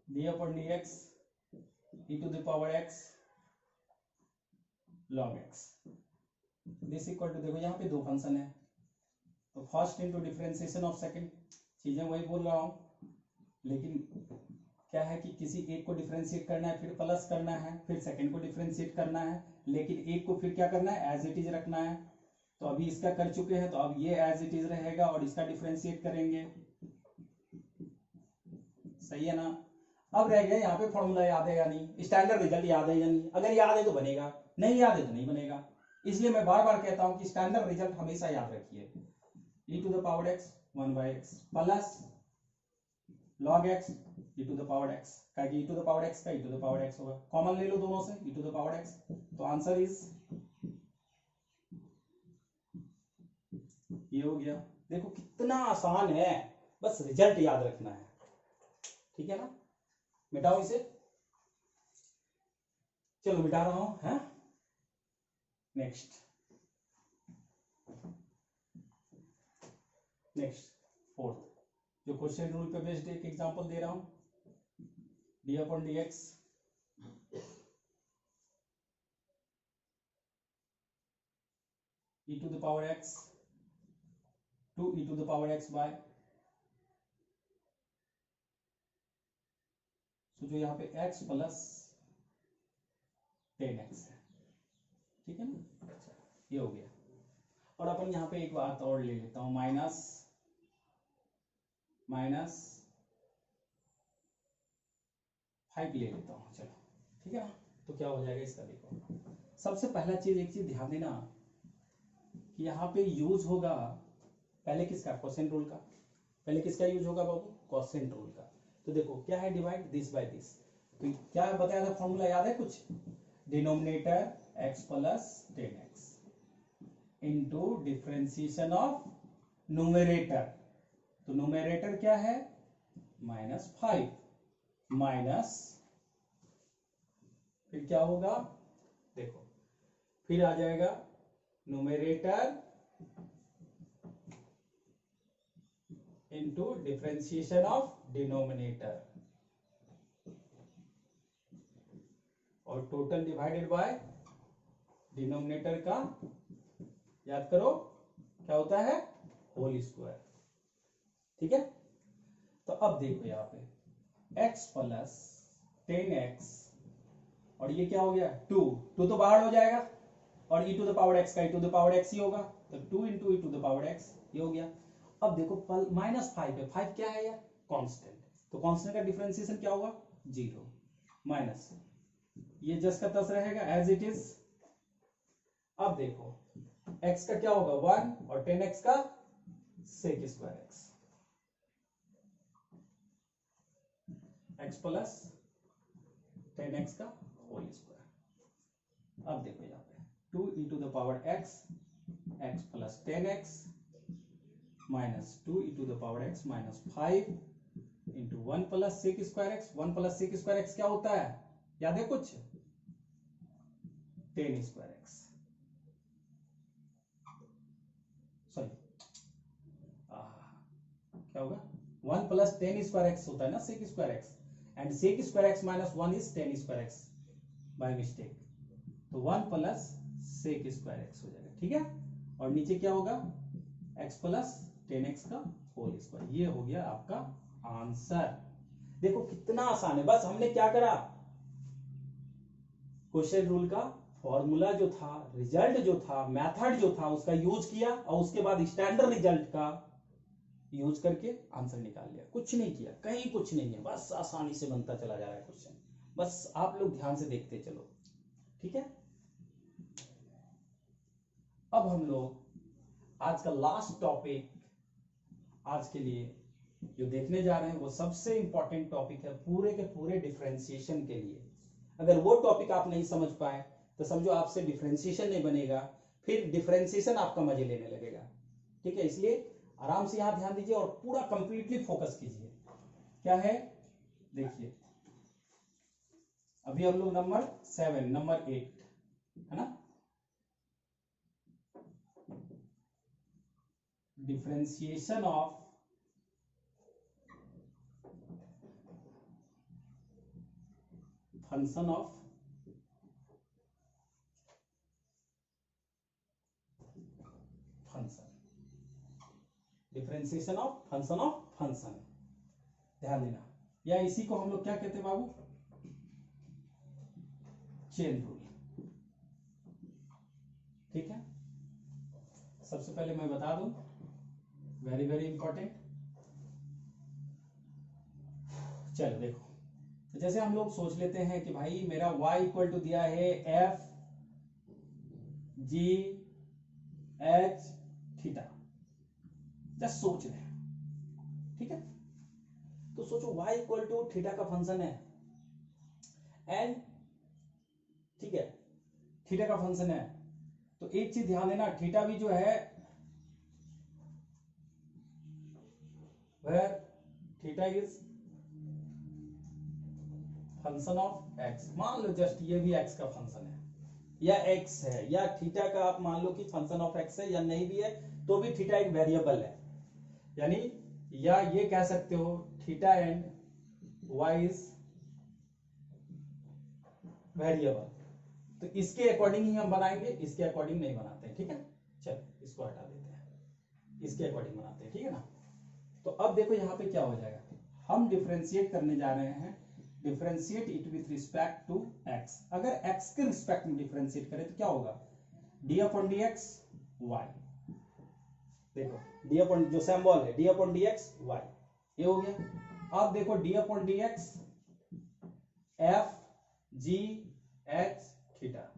d upon d x e to the power x log x, this equal to, देखो यहाँ पे दो फंक्शन है, तो first into differentiation of second, चीजें वही बोल रहा हूं, लेकिन क्या है कि किसी एक को डिफरेंशिएट करना है, फिर प्लस करना है, फिर सेकंड को डिफरेंशिएट करना है, लेकिन एक को फिर क्या करना है, एज इट इज रखना है। तो अभी इसका कर चुके हैं, तो अब ये एज इट इज रहेगा और इसका डिफरेंशिएट करेंगे, सही है ना। अब रह गया यहाँ पे फॉर्मूला याद है या नहीं, स्टैंडर्ड रिजल्ट याद है या नहीं, अगर याद है तो बनेगा, नहीं याद है तो नहीं बनेगा। इसलिए मैं बार बार कहता हूं कि स्टैंडर्ड रिजल्ट हमेशा याद रखिए, e to the power x 1 by x plus log x e to the power x, क्या कि e to the power x का e to the power x होगा, कॉमन ले लो दोनों से e to the power x, तो answer is ये हो गया। देखो कितना आसान है, बस रिजल्ट याद रखना है, ठीक है ना। मिटाओ इसे, चलो मिटा रहा हूं, है नेक्स्ट, नेक्स्ट फोर्थ, जो क्वेश्चन रूल पे बेस्ड एक एग्जांपल दे रहा हूं, d upon d x e to the power x to e to the power x by, तो जो यहाँ पे x प्लस 10x है, ठीक है ना। अच्छा, ये हो गया। और अपन यहाँ पे एक बात और ले लेता हूँ, माइनस माइनस 5 ले लेता हूँ, चलो ठीक है ना। तो क्या हो जाएगा इसका, देखो सबसे पहला चीज, एक चीज ध्यान देना कि यहाँ पे यूज होगा पहले किसका, कोसेंट रूल का। पहले किसका यूज होगा बाबू, कोसेंट रूल का। तो देखो क्या है, डिवाइड दिस बाय दिस। तो क्या बताया था फॉर्मूला, याद है कुछ, डिनोमिनेटर x प्लस 10x into differentiation of numerator. तो न्यूमरेटर क्या है, -5 माइनस, फिर क्या होगा, देखो फिर आ जाएगा numerator into differentiation of denominator और टोटल डिवाइडेड बाय डिनोमिनेटर का, याद करो क्या होता है, होल स्क्वायर। ठीक है। तो अब देखो यहाँ पे x प्लस 10x और ये क्या हो गया 2 तो बाहर हो जाएगा और e to the power x का e to the power x ही होगा, तो 2 into e to the power x ये हो गया। अब देखो -5 है, 5 क्या है यार, कांस्टेंट। तो कांस्टेंट का डिफरेंशिएशन क्या होगा, 0 माइनस, ये जस्ट का तस रहेगा एज इट इज। अब देखो x का क्या होगा 1 और 10x का sec स्क्वायर x प्लस 10x का होल स्क्वायर। अब देखो यहाँ पे 2 e to the power x प्लस 10x minus 2 e to the power x minus 5 into 1 plus sec square x। 1 plus sec square x क्या होता है, याद है कुछ, 10 स्क्वायर x, सॉरी क्या होगा 1 प्लस 10 स्क्वायर x होता है ना sec square x, and sec square x minus 1 is 10 square x by mistake. तो 1 प्लस सेक स्क्वायर x हो जाएगा, ठीक है। और नीचे क्या होगा x प्लस 10x का होल स्क्वायर। ये हो गया आपका आंसर। देखो कितना आसान है, बस हमने क्या करा, क्वेश्चन रूल का फॉर्मूला जो था, रिजल्ट जो था, मेथड जो था उसका यूज किया और उसके बाद स्टैंडर्ड रिजल्ट का यूज करके आंसर निकाल लिया। कुछ नहीं किया, कहीं कुछ नहीं है, बस आसानी से बनता चला जा रहा है क्वेश्चन। बस आप लोग ध्यान से देखते चलो, ठीक है। अब हम लोग आज का लास्ट टॉपिक आज के लिए जो देखने जा रहे हैं वो सबसे इंपॉर्टेंट टॉपिक है पूरे के पूरे डिफरेंशिएशन के लिए। अगर वो टॉपिक आप नहीं समझ पाए तो समझो आपसे डिफरेंशिएशन नहीं बनेगा, फिर डिफरेंशिएशन आपका मजे लेने लगेगा, ठीक है। इसलिए आराम से यहां ध्यान दीजिए और पूरा कंप्लीटली फोकस कीजिए। क्या है, देखिए अभी हम लोग नंबर 7 नंबर 8 है ना, differentiation of function of function, differentiation of function. ध्यान देना, या इसी को हम लोग क्या कहते हैं बाबू, चेन रूल, ठीक है। सबसे पहले मैं बता दूं, वेरी वेरी इंपॉर्टेंट। चलो देखो, तो जैसे हम लोग सोच लेते हैं कि भाई मेरा y इक्वल टू दिया है f g h theta, just सोच रहे हैं, ठीक है। तो सोचो y इक्वल टू थीटा का फंक्शन है एंड, ठीक है, थीटा का फंक्शन है। तो एक चीज ध्यान देना, थीटा भी जो है वह theta is function of x। मान लो जस्ट ये भी x का फंक्शन है या x है, या थीटा का आप मान लो कि फंक्शन ऑफ x है, या नहीं भी है तो भी थीटा एक वेरिएबल है, यानी या ये कह सकते हो theta and y is variable. तो इसके अकॉर्डिंग ही हम बनाएंगे, इसके अकॉर्डिंग नहीं बनाते हैं, ठीक है। चलो इसको हटा देते हैं, इसके अकॉर्डिंग बनाते हैं, ठीक है ना। तो अब देखो यहाँ पे क्या हो जाएगा, हम डिफरेंशिएट करने जा रहे हैं, differentiate it with respect to x। अगर x के रिस्पेक्ट में डिफरेंशिएट करें तो क्या होगा, d upon d x y, देखो डी अपॉन जो सिंबल है d upon d x y, ये हो गया। अब देखो d upon d x f g h theta,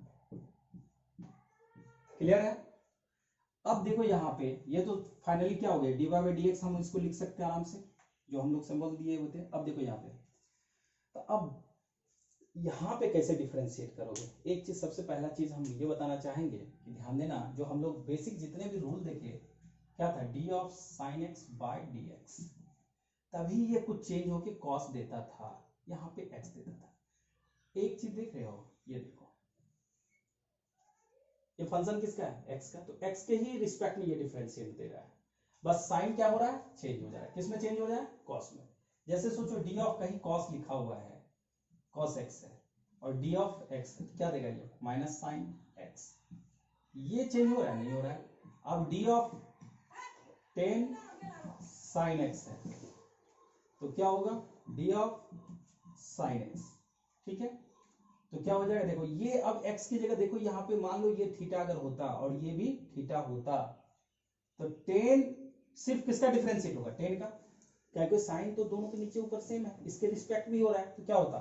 clear है। अब देखो यहाँ पे ये तो फाइनली क्या हो गया, d y by d x हम इसको लिख सकते हैं आराम से, जो हम लोग सिंबल दिए होते हैं। अब देखो यहाँ पे, तो अब यहाँ पे कैसे डिफरेंशिएट करोगे, एक चीज सबसे पहला चीज हम ये बताना चाहेंगे कि ध्यान देना, जो हम लोग बेसिक जितने भी रूल देखे, क्या था, d of sine x by d x, तभी ये कुछ चेंज होके कॉस देता था, यहाँ पे एक्स देता था। एक चीज देख रहे हो, ये देखो ये फंक्शन किसका है, एक्स का, तो एक्स के ही रिस्पेक्ट में ये डिफरेंशिएट दे रहा है, बस साइन क्या हो रहा है, चेंज हो जा रहा है। किसमें चेंज हो रहा है, कॉस में। जैसे सोचो डी ऑफ कहीं कॉस लिखा हुआ है, कॉस एक्स है, और डी ऑफ एक्स क्या देगा ये, माइनस साइन एक्स, ये चेंज हो रहा है, नहीं हो रहा है। अब D of ten sine x है, तो क्या होगा, डी ऑफ साइन एक्स, ठीक है। तो क्या हो जाएगा, देखो ये अब x की जगह देखो यहाँ पे मान लो ये थीटा अगर होता और ये भी थीटा होता, तो टेन सिर्फ किसका डिफरेंशिएट होगा, टेन का, क्योंकि साइन तो दोनों के नीचे ऊपर सेम है, इसके रिस्पेक्ट भी हो रहा है, तो क्या होता,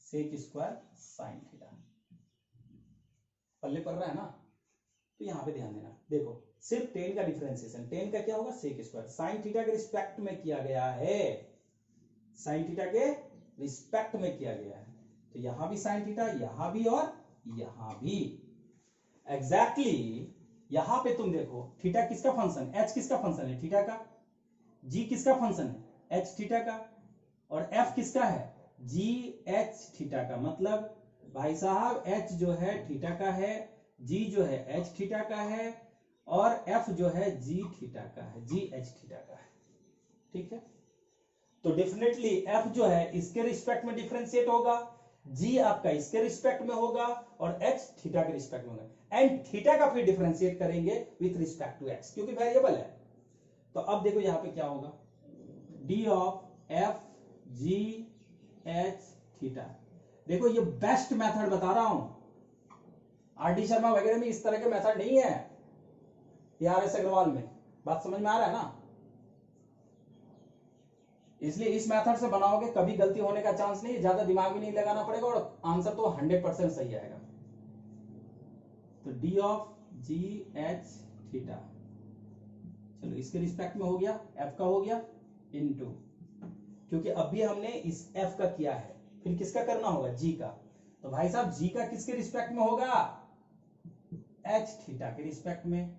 सेक स्क्वायर साइन थीटा, पल्ले पड़ रहा है ना। तो यहाँ पे ध्यान देना, देखो सिर्फ टेन का डिफरेंशिएशन, टेन का क्या होगा, सेक स्क्वायर, साइन थीटा के रिस्पेक्ट में किया गया है, साइन थीटा के रिस्पेक्ट में किया गया है, तो यहां भी साइन थीटा, यहां भी और यहां भी एग्जैक्टली यहां पे तुम देखो थीटा किसका फंक्शन, एच किसका फंक्शन है, थीटा का, जी किसका फंक्शन है, एच थीटा का, और एफ किसका है, जी एच थीटा का। मतलब भाई साहब एच जो है थीटा का है, जी जो है एच थीटा का है, और एफ जो है जी थीटा का है, जी एच थीटा का है, ठीक है। तो डेफिनेटली एफ जो है इसके रिस्पेक्ट में डिफरेंशिएट होगा, जी आपका इसके रिस्पेक्ट में होगा, और एच थीटा के रिस्पेक्ट में होगा, एंड थीटा का फिर डिफरेंशिएट करेंगे विथ रिस्पेक्ट टू एक्स, क्योंकि वेरिएबल है। तो अब देखो यहां पे क्या होगा, D of F g h theta, देखो ये बेस्ट मेथड बता रहा हूं, आर डी शर्मा वगैरह में इस तरह के मेथड नहीं है, आर एस अग्रवाल में, बात समझ में आ रहा है ना। इसलिए इस मेथड से बनाओगे कभी गलती होने का चांस नहीं है, ज्यादा दिमाग भी नहीं लगाना पड़ेगा, और आंसर तो 100% सही आएगा। तो D of ji h theta, चलो इसके रिस्पेक्ट में हो गया, एफ का हो गया, इनटू, क्योंकि अभी हमने इस एफ का किया है, फिर किसका करना होगा, जी का, तो भाई साहब जी का किसके रिस्पेक्ट में होगा, एच थीटा के रिस्पेक्ट में,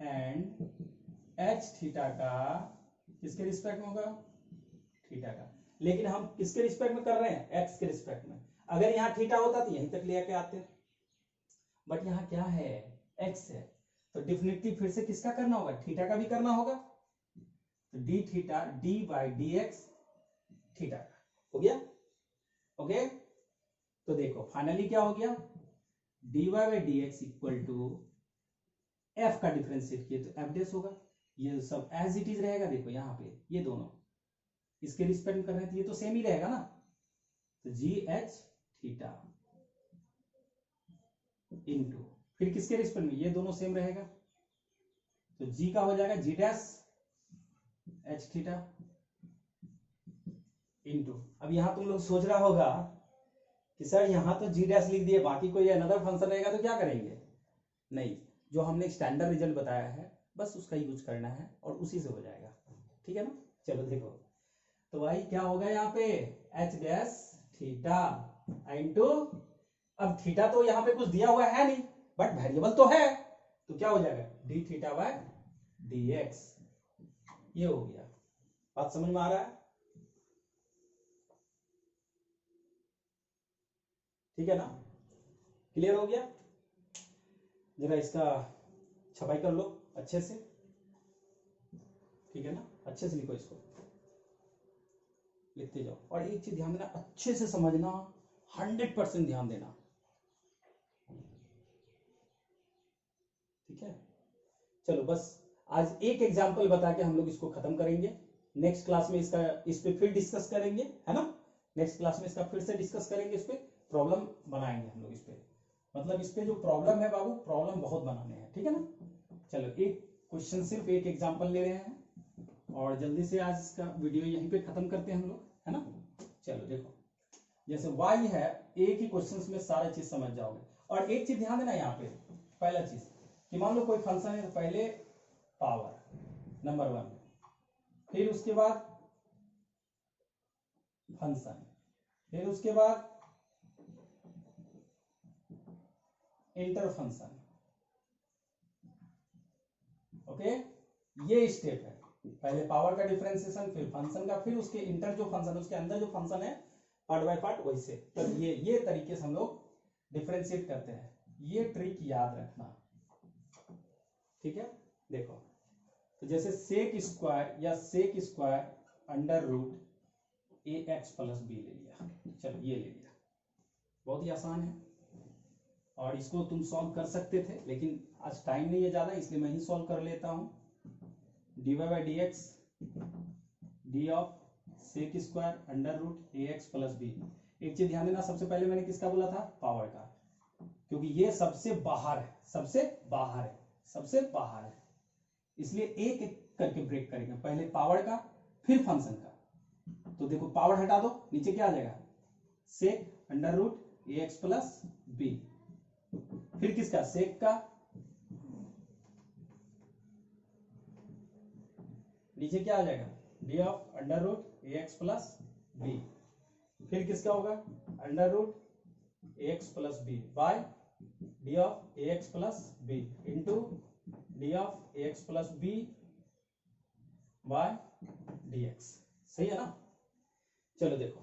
एंड एच थीटा का किसके रिस्पेक्ट में होगा, थीटा का। लेकिन हम किसके रिस्पेक्ट में कर रहे हैं, एक्स के रिस्पेक्ट में। अगर यहाँ थीटा होता तो यहीं तक लेके आते, बट यहाँ क्या है, एक्स है, तो डेफिनेटली फिर से किसका करना होगा, थीटा का भी करना होगा, तो D theta D by d x theta का हो गया, ओके। तो देखो फाइनली क्या हो गया, d y by d x equal to f का डिफरेंशिएट किए तो एफ डेस होगा, ये सब एज इट इज रहेगा। देखो यहाँ पे ये दोनों इसके रिस्पेक्ट में कर रहे हैं तो ये तो सेम ही रहेगा ना, तो जी एच थीटा इनटू फिर किसके रिस्पेक्ट में, ये दोनों सेम रहेगा, तो जी का हो जाएगा जी डैश एच थीटा इनटू। अब यहां तुम लोग सोच रहा होगा कि सर यहां तो जी डैश लिख दिए, बाकी कोई अनदर फंक्शन रहेगा तो क्या करेंगे, नहीं, जो हमने स्टैंडर्ड रिजल्ट बताया है बस उसका यूज करना है और उसी से हो जाएगा, ठीक है ना। चलो देखो, तो भाई क्या होगा यहाँ पे, एच डैश थीटा इनटू, अब थीटा तो यहाँ पे कुछ दिया हुआ है नहीं, बट वेरिएबल तो है, तो क्या हो जाएगा, D theta by d x, ये हो गया। बात समझ में आ रहा है, ठीक है ना, क्लियर हो गया। जरा इसका छपाई कर लो अच्छे से, ठीक है ना, अच्छे से लिखो इसको, लिखते जाओ। और एक चीज ध्यान देना, अच्छे से समझना, 100% ध्यान देना, ठीक है। चलो बस आज एक एग्जाम्पल बता के हम लोग इसको खत्म करेंगे, नेक्स्ट क्लास में इसका इस पे फिर डिस्कस करेंगे, है ना, नेक्स्ट क्लास में इसका फिर से डिस्कस करेंगे, इस पे प्रॉब्लम बनाएंगे हम लोग इस पे, मतलब इस पे जो प्रॉब्लम है बाबू, प्रॉब्लम बहुत बनाने हैं, ठीक है ना। चलो एक क्वेश्चन, सिर्फ एक एग्जांपल ले रहे हैं और जल्दी से आज इसका वीडियो यहीं पे खत्म करते हैं हम लोग, है ना। चलो देखो, जैसे y है, एक ही क्वेश्चन में सारा चीज समझ जाओगे। और एक चीज ध्यान देना यहाँ पे, पहला चीज कि मान लो कोई फंक्शन है तो पहले पावर नंबर 1, फिर उसके बाद फंक्शन, फिर उसके बाद इंटर फंक्शन, ओके। ये स्टेप है, पहले पावर का डिफरेंशिएशन, फिर फंक्शन का, फिर उसके इंटर जो फंक्शन है उसके अंदर जो फंक्शन है पार्ट बाय पार्ट वैसे। तो ये तरीके से हम लोग डिफरेंशिएट करते हैं। ये ट्रिक याद रखना, ठीक है। देखो तो जैसे सेक स्क्वायर या सेक square under root a x plus B ले लिया, चलो ये ले लिया, बहुत ही आसान है और इसको तुम सॉल्व कर सकते थे, लेकिन आज टाइम नहीं है ज्यादा, इसलिए मैं ही सॉल्व कर लेता हूं। dy by d x d of sec square under root a x plus b. एक चीज ध्यान देना, सबसे पहले मैंने किसका बोला था, पावर का, क्योंकि ये सबसे बाहर है, सबसे बाहर है, सबसे बाहर है, इसलिए एक एक करके ब्रेक करेंगे, पहले पावर का फिर फंक्शन का। तो देखो पावर हटा दो, नीचे क्या आ जाएगा, sec under root a x plus b, फिर किसका, सेक का, नीचे क्या आ जाएगा, d of under root a x plus b, फिर किसका होगा, under root a x plus b by d of a x plus b into d of a x plus b by d x. सही है ना। चलो देखो,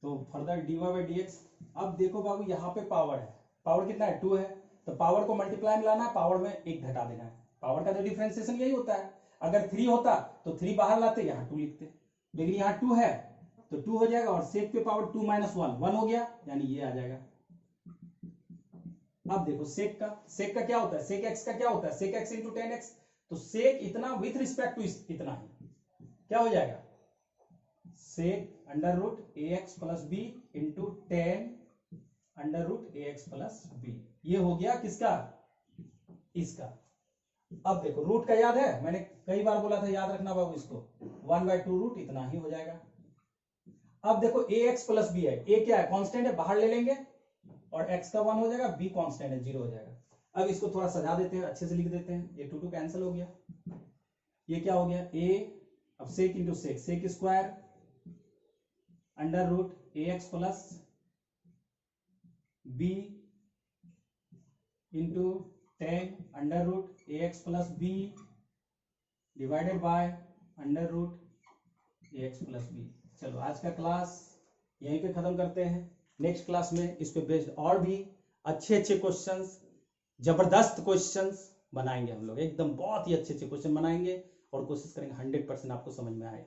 तो further d y by d x. अब देखो बाबू यहाँ पे पावर है, पावर कितना है, 2 है, तो पावर को मल्टीप्लाई में लाना है, पावर में 1 घटा देना है। पावर का तो डिफरेंशिएशन यही होता है, अगर 3 होता तो 3 बाहर लाते, यहाँ 2 लिखते, लेकिन यहाँ 2 है तो 2 हो जाएगा, और सेक पे पावर 2 माइनस 1 1 हो गया, यानी ये आ जाएगा। अब देखो सेक का क्या होता है, सेक एक्स का क्या होता है, sec x into tan x, तो सेक इतना विथ रिस्पेक्ट टू इतना ही क्या हो जाएगा, sec under root a x plus b into tan under root a x plus b. ये हो गया किसका, इसका। अब देखो रूट का याद है, मैंने कई बार बोला था याद रखना बाबू इसको, 1/2 रूट इतना ही हो जाएगा। अब देखो ए एक्स प्लस बी है, ए क्या है, कांस्टेंट है, बाहर ले लेंगे और x का 1 हो जाएगा, b कांस्टेंट है 0 हो जाएगा। अब इसको थोड़ा सजा देते हैं, अच्छे से लिख देते हैं, ये 2 कैंसिल हो गया, ये क्या हो गया a, अब sec into sec, sec square under root a x plus b into tan under root a x plus b divided by under root a x plus b. चलो आज का क्लास यहीं पे खत्म करते हैं, नेक्स्ट क्लास में इस पे बेस्ड और भी अच्छे अच्छे क्वेश्चंस, जबरदस्त क्वेश्चंस बनाएंगे हम लोग, एकदम बहुत ही अच्छे अच्छे क्वेश्चन बनाएंगे और कोशिश करेंगे 100% आपको समझ में आए।